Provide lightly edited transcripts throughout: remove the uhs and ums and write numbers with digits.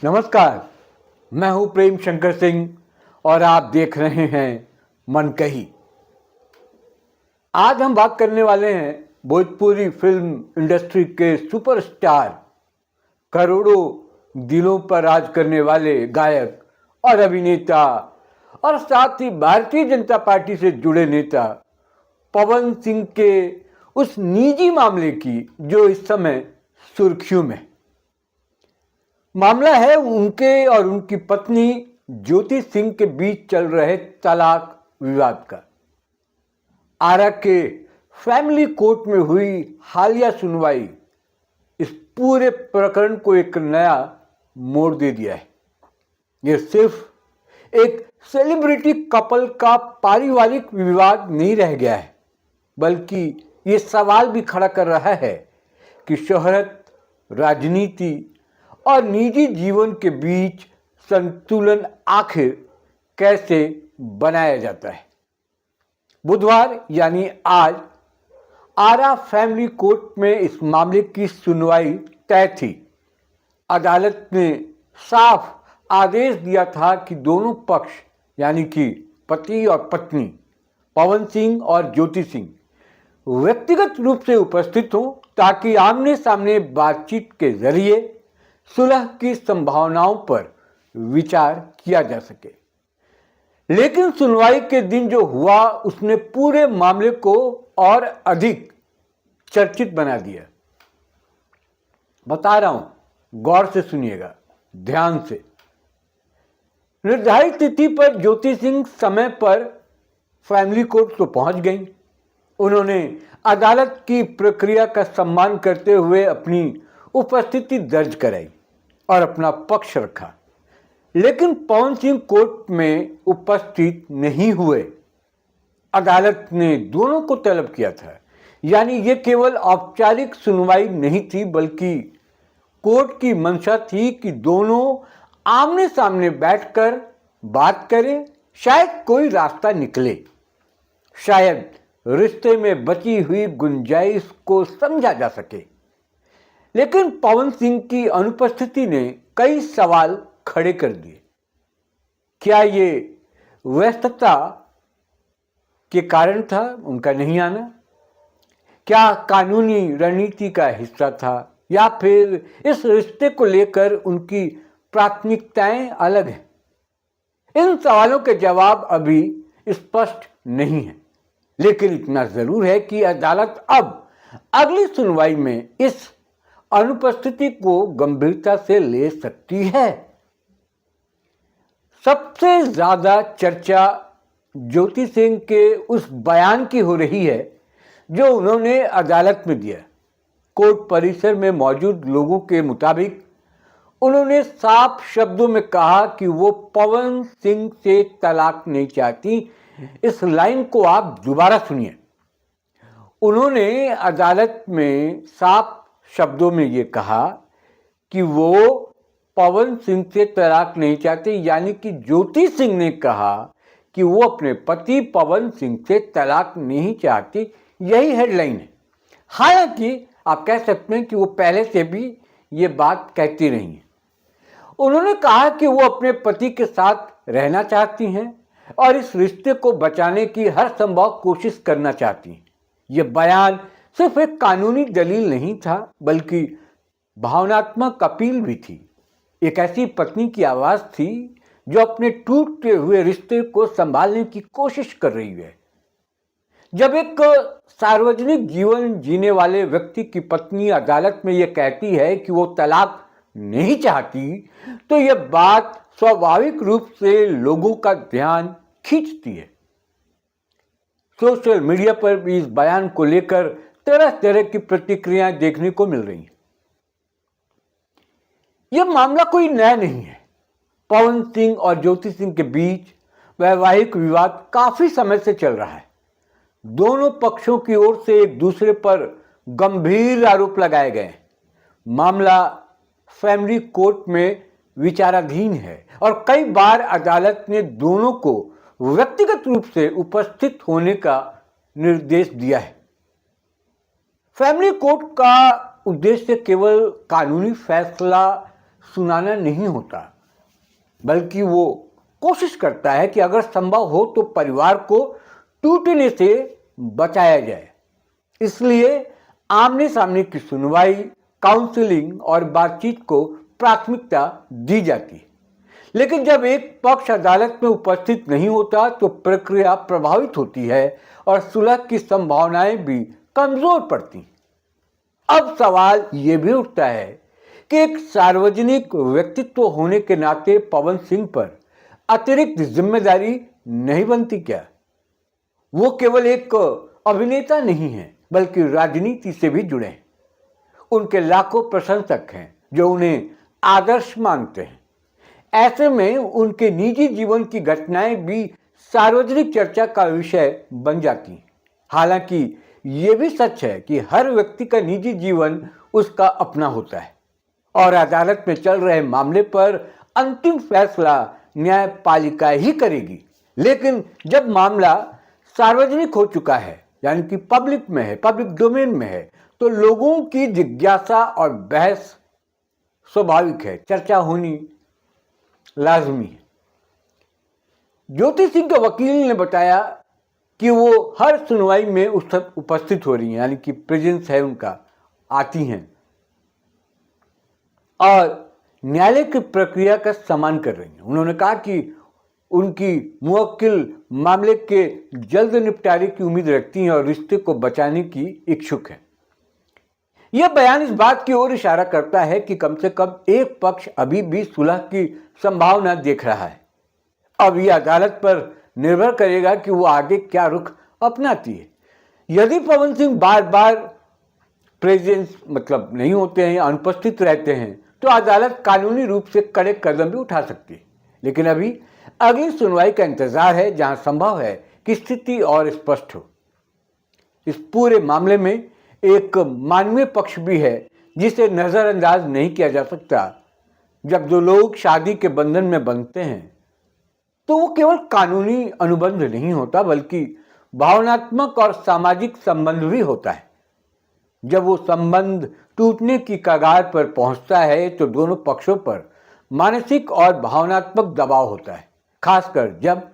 नमस्कार, मैं हूं प्रेम शंकर सिंह और आप देख रहे हैं मन कही। आज हम बात करने वाले हैं भोजपुरी फिल्म इंडस्ट्री के सुपरस्टार, करोड़ों दिलों पर राज करने वाले गायक और अभिनेता और साथ ही भारतीय जनता पार्टी से जुड़े नेता पवन सिंह के उस निजी मामले की जो इस समय सुर्खियों में। मामला है उनके और उनकी पत्नी ज्योति सिंह के बीच चल रहे तलाक विवाद का। आरा के फैमिली कोर्ट में हुई हालिया सुनवाई इस पूरे प्रकरण को एक नया मोड़ दे दिया है। यह सिर्फ एक सेलिब्रिटी कपल का पारिवारिक विवाद नहीं रह गया है, बल्कि ये सवाल भी खड़ा कर रहा है कि शोहरत, राजनीति और निजी जीवन के बीच संतुलन आखिर कैसे बनाया जाता है। बुधवार यानी आज आरा फैमिली कोर्ट में इस मामले की सुनवाई तय थी। अदालत ने साफ आदेश दिया था कि दोनों पक्ष यानी कि पति और पत्नी पवन सिंह और ज्योति सिंह व्यक्तिगत रूप से उपस्थित हों ताकि आमने सामने बातचीत के जरिए सुलह की संभावनाओं पर विचार किया जा सके। लेकिन सुनवाई के दिन जो हुआ उसने पूरे मामले को और अधिक चर्चित बना दिया। बता रहा हूं, गौर से सुनिएगा, ध्यान से। निर्धारित तिथि पर ज्योति सिंह समय पर फैमिली कोर्ट तो पहुंच गई। उन्होंने अदालत की प्रक्रिया का सम्मान करते हुए अपनी उपस्थिति दर्ज कराई और अपना पक्ष रखा। लेकिन पवन सिंह कोर्ट में उपस्थित नहीं हुए। अदालत ने दोनों को तलब किया था, यानी ये केवल औपचारिक सुनवाई नहीं थी, बल्कि कोर्ट की मंशा थी कि दोनों आमने सामने बैठकर बात करें, शायद कोई रास्ता निकले, शायद रिश्ते में बची हुई गुंजाइश को समझा जा सके। लेकिन पवन सिंह की अनुपस्थिति ने कई सवाल खड़े कर दिए। क्या ये व्यस्तता के कारण था उनका नहीं आना? क्या कानूनी रणनीति का हिस्सा था, या फिर इस रिश्ते को लेकर उनकी प्राथमिकताएं अलग हैं? इन सवालों के जवाब अभी स्पष्ट नहीं है, लेकिन इतना जरूर है कि अदालत अब अगली सुनवाई में इस अनुपस्थिति को गंभीरता से ले सकती है। सबसे ज्यादा चर्चा ज्योति सिंह के उस बयान की हो रही है जो उन्होंने अदालत में दिया। कोर्ट परिसर में मौजूद लोगों के मुताबिक उन्होंने साफ शब्दों में कहा कि वो पवन सिंह से तलाक नहीं चाहती। इस लाइन को आप दोबारा सुनिए। उन्होंने अदालत में साफ शब्दों में ये कहा कि वो पवन सिंह से तलाक नहीं चाहते, यानी कि ज्योति सिंह ने कहा कि वो अपने पति पवन सिंह से तलाक नहीं चाहती। यही हेडलाइन है। हालांकि आप कह सकते हैं कि वो पहले से भी ये बात कहती रही हैं। उन्होंने कहा कि वो अपने पति के साथ रहना चाहती हैं और इस रिश्ते को बचाने की हर संभव कोशिश करना चाहती हैं। ये बयान सिर्फ एक कानूनी दलील नहीं था, बल्कि भावनात्मक अपील भी थी। एक ऐसी पत्नी की आवाज थी जो अपने टूटते हुए रिश्ते को संभालने की कोशिश कर रही है। जब एक सार्वजनिक जीवन जीने वाले व्यक्ति की पत्नी अदालत में यह कहती है कि वो तलाक नहीं चाहती, तो यह बात स्वाभाविक रूप से लोगों का ध्यान खींचती है। सोशल मीडिया पर भी इस बयान को लेकर तरह तरह की प्रतिक्रियाएं देखने को मिल रही हैं। यह मामला कोई नया नहीं है। पवन सिंह और ज्योति सिंह के बीच वैवाहिक विवाद काफी समय से चल रहा है। दोनों पक्षों की ओर से एक दूसरे पर गंभीर आरोप लगाए गए। मामला फैमिली कोर्ट में विचाराधीन है और कई बार अदालत ने दोनों को व्यक्तिगत रूप से उपस्थित होने का निर्देश दिया है। फैमिली कोर्ट का उद्देश्य केवल कानूनी फैसला सुनाना नहीं होता, बल्कि वो कोशिश करता है कि अगर संभव हो तो परिवार को टूटने से बचाया जाए। इसलिए आमने सामने की सुनवाई, काउंसलिंग और बातचीत को प्राथमिकता दी जाती है। लेकिन जब एक पक्ष अदालत में उपस्थित नहीं होता तो प्रक्रिया प्रभावित होती है और सुलह की संभावनाएं भी कमजोर पड़ती। अब सवाल ये भी उठता है कि एक सार्वजनिक व्यक्तित्व होने के नाते पवन सिंह पर अतिरिक्त जिम्मेदारी नहीं बनती क्या? वो केवल एक अभिनेता नहीं है, बल्कि राजनीति से भी जुड़े हैं। उनके लाखों प्रशंसक हैं जो उन्हें आदर्श मानते हैं। ऐसे में उनके निजी जीवन की घटनाएं भी सार्वजनिक चर्चा का विषय बन जाती हैं। हालांकि ये भी सच है कि हर व्यक्ति का निजी जीवन उसका अपना होता है और अदालत में चल रहे मामले पर अंतिम फैसला न्यायपालिका ही करेगी। लेकिन जब मामला सार्वजनिक हो चुका है, यानी कि पब्लिक में है, पब्लिक डोमेन में है, तो लोगों की जिज्ञासा और बहस स्वाभाविक है, चर्चा होनी लाजमी है। ज्योति सिंह के वकील ने बताया कि वो हर सुनवाई में उपस्थित हो रही हैं, यानी कि प्रेजेंस है उनका, आती हैं और न्यायालय की प्रक्रिया का सम्मान कर रही हैं। उन्होंने कहा कि उनकी मुवक्किल मामले के जल्द निपटारे की उम्मीद रखती हैं और रिश्ते को बचाने की इच्छुक है। यह बयान इस बात की ओर इशारा करता है कि कम से कम एक पक्ष अभी भी सुलह की संभावना देख रहा है। अब यह अदालत पर निर्भर करेगा कि वो आगे क्या रुख अपनाती है। यदि पवन सिंह बार बार प्रेजेंस मतलब नहीं होते हैं या अनुपस्थित रहते हैं तो अदालत कानूनी रूप से कड़े कदम भी उठा सकती है। लेकिन अभी अगली सुनवाई का इंतजार है, जहां संभव है कि स्थिति और स्पष्ट हो। इस पूरे मामले में एक मानवीय पक्ष भी है जिसे नजरअंदाज नहीं किया जा सकता। जब दो लोग शादी के बंधन में बंधते हैं तो वो केवल कानूनी अनुबंध नहीं होता, बल्कि भावनात्मक और सामाजिक संबंध भी होता है। जब वो संबंध टूटने की कगार पर पहुंचता है तो दोनों पक्षों पर मानसिक और भावनात्मक दबाव होता है, खासकर जब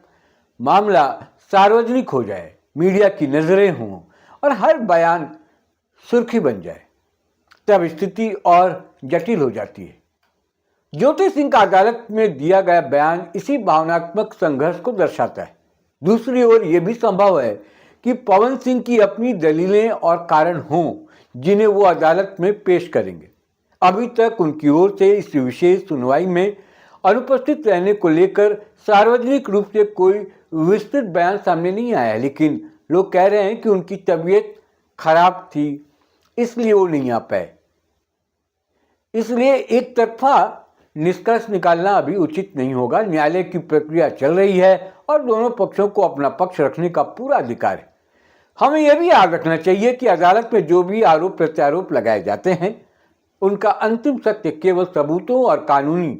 मामला सार्वजनिक हो जाए, मीडिया की नजरें हों और हर बयान सुर्खी बन जाए, तब स्थिति और जटिल हो जाती है। ज्योति सिंह का अदालत में दिया गया बयान इसी भावनात्मक संघर्ष को दर्शाता है। दूसरी ओर यह भी संभव है कि पवन सिंह की अपनी दलीलें और कारण हों जिन्हें वो अदालत में पेश करेंगे। अभी तक उनकी ओर से इस विशेष सुनवाई में अनुपस्थित रहने को लेकर सार्वजनिक रूप से कोई विस्तृत बयान सामने नहीं आया, लेकिन लोग कह रहे हैं कि उनकी तबीयत खराब थी, इसलिए वो नहीं आ पाए। इसलिए एक तरफा निष्कर्ष निकालना अभी उचित नहीं होगा। न्यायालय की प्रक्रिया चल रही है और दोनों पक्षों को अपना पक्ष रखने का पूरा अधिकार है। हमें यह भी याद रखना चाहिए कि अदालत में जो भी आरोप प्रत्यारोप लगाए जाते हैं उनका अंतिम सत्य केवल सबूतों और कानूनी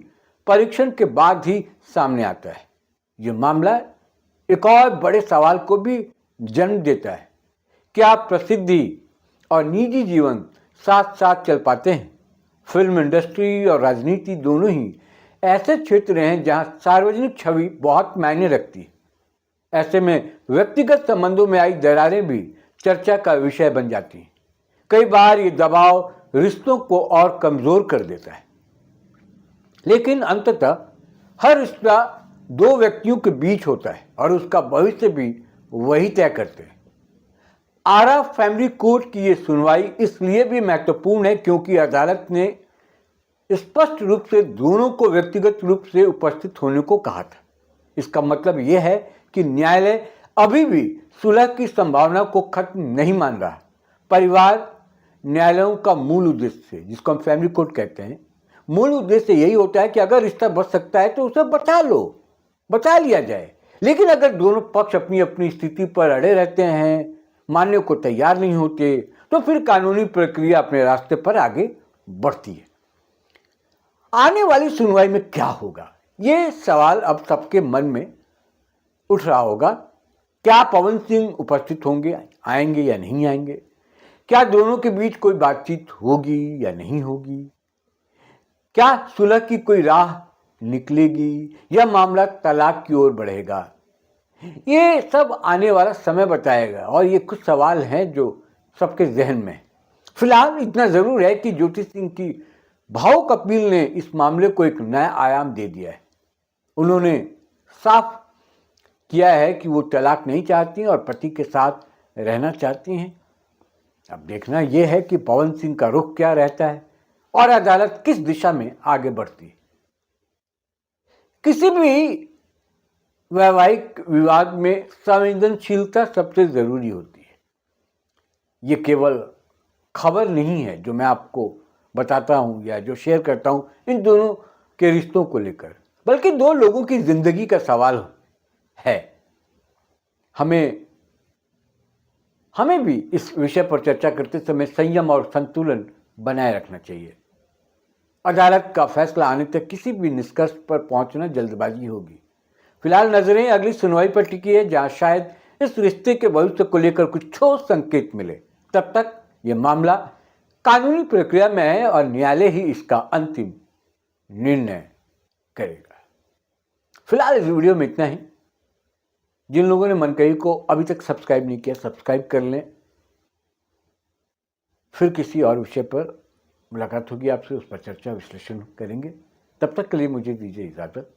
परीक्षण के बाद ही सामने आता है। यह मामला एक और बड़े सवाल को भी जन्म देता है, क्या प्रसिद्धि और निजी जीवन साथ साथ चल पाते हैं? फिल्म इंडस्ट्री और राजनीति दोनों ही ऐसे क्षेत्र हैं जहां सार्वजनिक छवि बहुत मायने रखती है। ऐसे में व्यक्तिगत संबंधों में आई दरारें भी चर्चा का विषय बन जाती हैं। कई बार ये दबाव रिश्तों को और कमजोर कर देता है। लेकिन अंततः हर रिश्ता दो व्यक्तियों के बीच होता है और उसका भविष्य भी वही तय करते हैं। आरा फैमिली कोर्ट की ये सुनवाई इसलिए भी महत्वपूर्ण है क्योंकि अदालत ने स्पष्ट रूप से दोनों को व्यक्तिगत रूप से उपस्थित होने को कहा था। इसका मतलब यह है कि न्यायालय अभी भी सुलह की संभावना को खत्म नहीं मान रहा। परिवार न्यायालयों का मूल उद्देश्य, जिसको हम फैमिली कोर्ट कहते हैं, मूल उद्देश्य यही होता है कि अगर रिश्ता बच सकता है तो उसे बचा लिया जाए। लेकिन अगर दोनों पक्ष अपनी अपनी स्थिति पर अड़े रहते हैं, मानने को तैयार नहीं होते, तो फिर कानूनी प्रक्रिया अपने रास्ते पर आगे बढ़ती है। आने वाली सुनवाई में क्या होगा, ये सवाल अब सबके मन में उठ रहा होगा। क्या पवन सिंह उपस्थित होंगे, आएंगे या नहीं आएंगे? क्या दोनों के बीच कोई बातचीत होगी या नहीं होगी? क्या सुलह की कोई राह निकलेगी या मामला तलाक की ओर बढ़ेगा? ये सब आने वाला समय बताएगा और ये कुछ सवाल हैं जो सबके जहन में। फिलहाल इतना जरूर है कि ज्योति सिंह की भावुक अपील ने इस मामले को एक नया आयाम दे दिया है। उन्होंने साफ किया है कि वो तलाक नहीं चाहती और पति के साथ रहना चाहती हैं। अब देखना यह है कि पवन सिंह का रुख क्या रहता है और अदालत किस दिशा में आगे बढ़ती है। किसी भी वैवाहिक विवाद में संवेदनशीलता सबसे जरूरी होती है। ये केवल खबर नहीं है जो मैं आपको बताता हूं या जो शेयर करता हूं इन दोनों के रिश्तों को लेकर, बल्कि दो लोगों की जिंदगी का सवाल है। हमें भी इस विषय पर चर्चा करते समय संयम और संतुलन बनाए रखना चाहिए। अदालत का फैसला आने तक किसी भी निष्कर्ष पर पहुंचना जल्दबाजी होगी। फिलहाल नजरें अगली सुनवाई पर टिकी है, जहां शायद इस रिश्ते के भविष्य को लेकर कुछ ठोस संकेत मिले। तब तक यह मामला कानूनी प्रक्रिया में है और न्यायालय ही इसका अंतिम निर्णय करेगा। फिलहाल इस वीडियो में इतना ही। जिन लोगों ने मनकही को अभी तक सब्सक्राइब नहीं किया, सब्सक्राइब कर लें। फिर किसी और विषय पर मुलाकात होगी आपसे, उस पर चर्चा विश्लेषण करेंगे। तब तक के लिए मुझे दीजिए इजाजत।